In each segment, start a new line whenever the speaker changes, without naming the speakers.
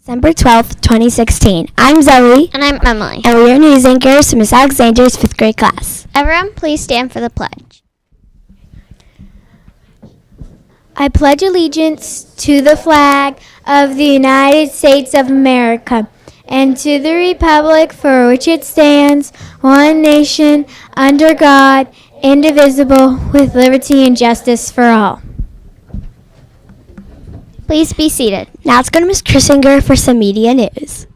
December 12th, 2016. I'm Zoe.
And I'm Emily.
And we are news anchors for Miss Alexander's 5th grade class.
Everyone, please stand for the pledge.
I pledge allegiance to the flag of the United States of America and to the republic for which it stands, one nation, under God, indivisible, with liberty and justice for all.
Please be seated.
Now let's go to Miss Krissinger for some media news.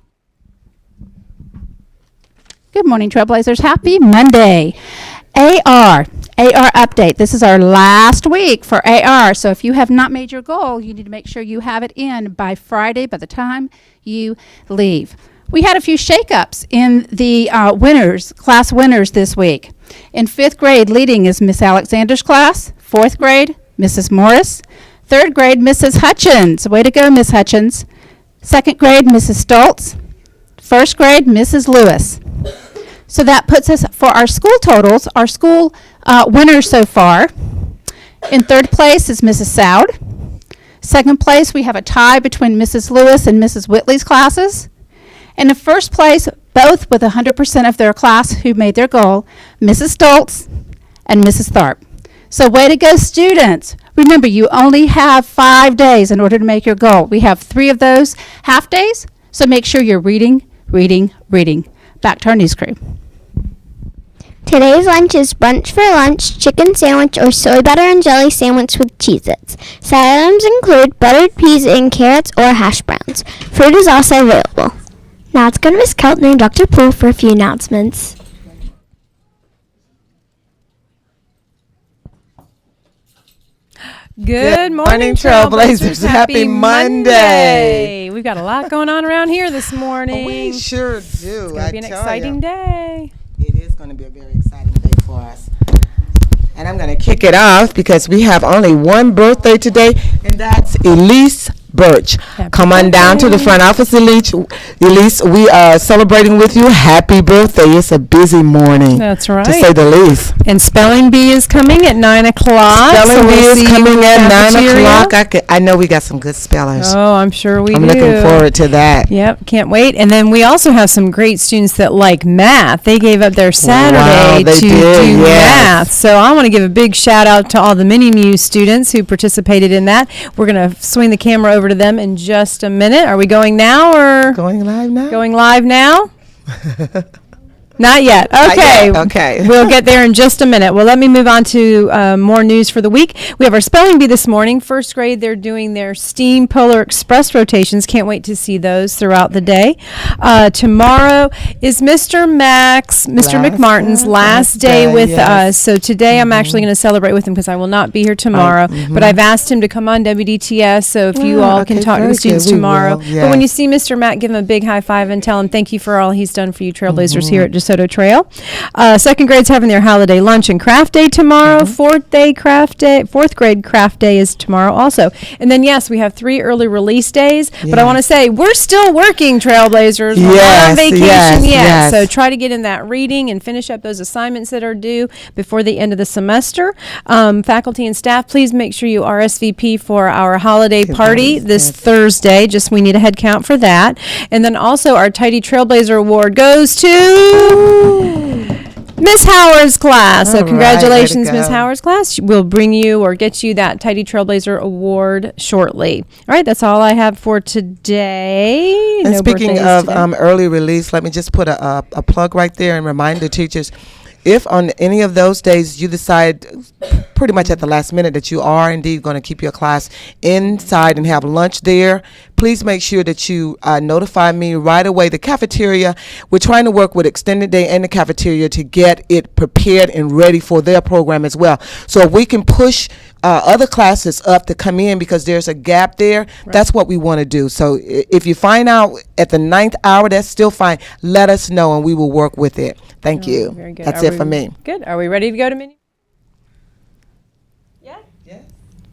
Good morning, Trailblazers. Happy Monday. AR update. This is our last week for AR. So if you have not made your goal, you need to make sure you have it in by Friday by the time you leave. We had a few shakeups in the class winners this week. In 5th grade, leading is Miss Alexander's class. 4th grade, Mrs. Morris. 3rd grade, Mrs. Hutchins. Way to go, Miss Hutchins. 2nd grade, Mrs. Stoltz. 1st grade, Mrs. Lewis. So that puts us, for our school totals, our school winners so far. In 3rd place is Mrs. Soud. 2nd place, we have a tie between Mrs. Lewis and Mrs. Whitley's classes. And in 1st place, both with 100% of their class who made their goal, Mrs. Stoltz and Mrs. Tharp. So way to go, students. Remember, you only have 5 days in order to make your goal. We have 3 of those half days, so make sure you're reading. Back to our news crew.
Today's lunch is brunch for lunch, chicken sandwich, or soy butter and jelly sandwich with Cheez-Its. Side items include buttered peas and carrots or hash browns. Fruit is also available.
Now let's go to Miss Keltner and Dr. Poole for a few announcements.
Good morning, Trailblazers. Happy Monday. We've got a lot going on around here this morning.
We sure do.
It's going to be an exciting day.
It is going to be a very exciting day for us. And I'm going to kick it off because we have only one birthday today, and that's Elise Birch. Come on down to the front office, Elise. We are celebrating with you. Happy birthday. It's a busy morning.
That's right.
To say the least.
And Spelling Bee is coming at 9 o'clock.
Spelling Bee is coming at 9 o'clock. I know we got some good spellers.
Oh, I'm sure we do.
I'm looking forward to that.
Yep, can't wait. And then we also have some great students that like math. They gave up their Saturday to do math. So I want to give a big shout out to all the Mini-Muse students who participated in that. We're going to swing the camera over to them in just a minute. Are we going now or
going live now?
Going live now? Not yet. Okay.
Not yet. Okay.
We'll get there in just a minute. Well, let me move on to more news for the week. We have our spelling bee this morning. 1st grade, they're doing their STEAM Polar Express rotations. Can't wait to see those throughout the day. Tomorrow is Mr. McMartin's last day with us. So today I'm actually going to celebrate with him because I will not be here tomorrow. But I've asked him to come on WDTS, so if you all can talk to the students tomorrow. But when you see Mr. Mac, give him a big high five and tell him thank you for all he's done for you Trailblazers here at DeSoto Trail. 2nd grade's having their holiday lunch and craft day tomorrow. 4th grade craft day is tomorrow also. And then yes, we have 3 early release days. But I want to say we're still working, Trailblazers. We're not on vacation yet. So try to get in that reading and finish up those assignments that are due before the end of the semester. Faculty and staff, please make sure you RSVP for our holiday party this Thursday. Just we need a head count for that. And then also our Tidy Trailblazer Award goes to Miss Howard's class. So congratulations, Miss Howard's class. We'll bring you or get you that Tidy Trailblazer Award shortly. All right, that's all I have for today.
And speaking of early release, let me just put a plug right there and remind the teachers, if on any of those days you decide pretty much at the last minute that you are indeed going to keep your class inside and have lunch there, please make sure that you notify me right away. The cafeteria, we're trying to work with Extended Day and the cafeteria to get it prepared and ready for their program as well. So if we can push other classes up to come in because there's a gap there, that's what we want to do. So if you find out at the 9th hour, that's still fine. Let us know and we will work with it. Thank you.
Very good.
That's it for me.
Good. Are we ready to go to mini? Yeah?
Yes.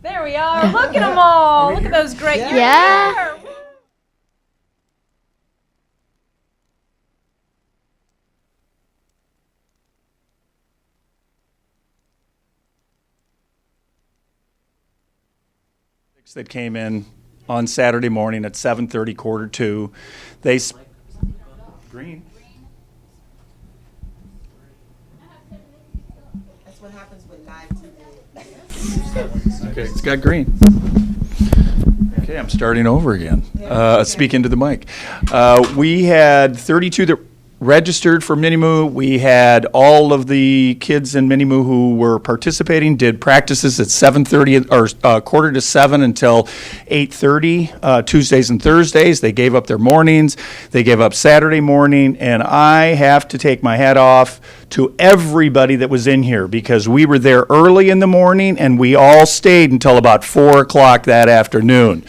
There we are. Look at them all. Look at those great.
Yeah.
That came in on Saturday morning at 7:30, 1:45. They green.
That's what happens with live TV.
Okay, it's got green. Okay, I'm starting over again. Speaking to the mic. We had 32 that registered for Minimoo. We had all of the kids in Minimoo who were participating, did practices at 7:30 or 6:45 until 8:30, Tuesdays and Thursdays. They gave up their mornings. They gave up Saturday morning, and I have to take my hat off to everybody that was in here because we were there early in the morning and we all stayed until about 4 o'clock that afternoon.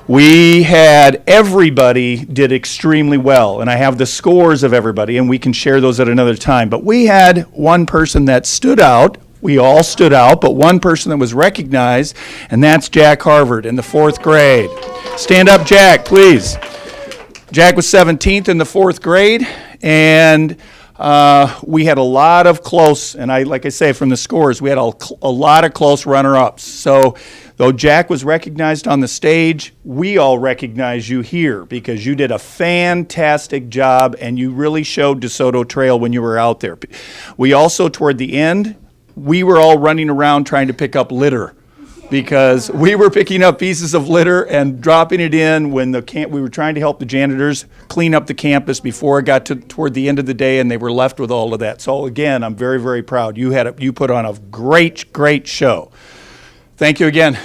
We had, everybody did extremely well, and I have the scores of everybody, and we can share those at another time. But we had one person that stood out. We all stood out, but one person that was recognized, and that's Jack Harvard in the 4th grade. Stand up, Jack, please. Jack was 17th in the 4th grade, and we had a lot of close, and like I say, from the scores, we had a lot of close runner-ups. So, though Jack was recognized on the stage, we all recognize you here because you did a fantastic job and you really showed DeSoto Trail when you were out there. We also, toward the end, we were all running around trying to pick up litter because we were picking up pieces of litter and dropping it in when we were trying to help the janitors clean up the campus before it got toward the end of the day and they were left with all of that. So again, I'm very, very proud. You put on a great, great show. Thank you again.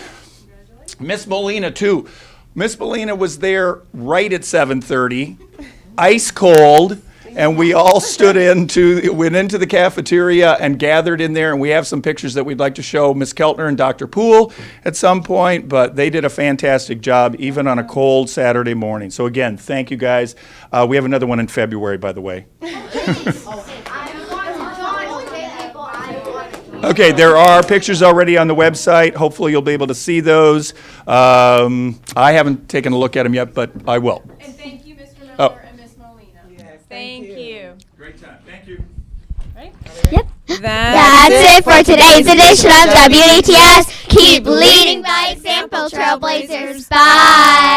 Miss Molina, too. Miss Molina was there right at 7:30, ice cold, and we all went into the cafeteria and gathered in there, and we have some pictures that we'd like to show Miss Keltner and Dr. Poole at some point, but they did a fantastic job, even on a cold Saturday morning. So again, thank you guys. We have another one in February, by the way. Okay, there are pictures already on the website. Hopefully you'll be able to see those. I haven't taken a look at them yet, but I will.
And thank you, Mr. Miller and Ms. Molina.
Yes,
Thank you.
Great time. Thank you.
Yep.
That's
That's it for today's edition of WDTS. Keep leading by example, trailblazers. Bye.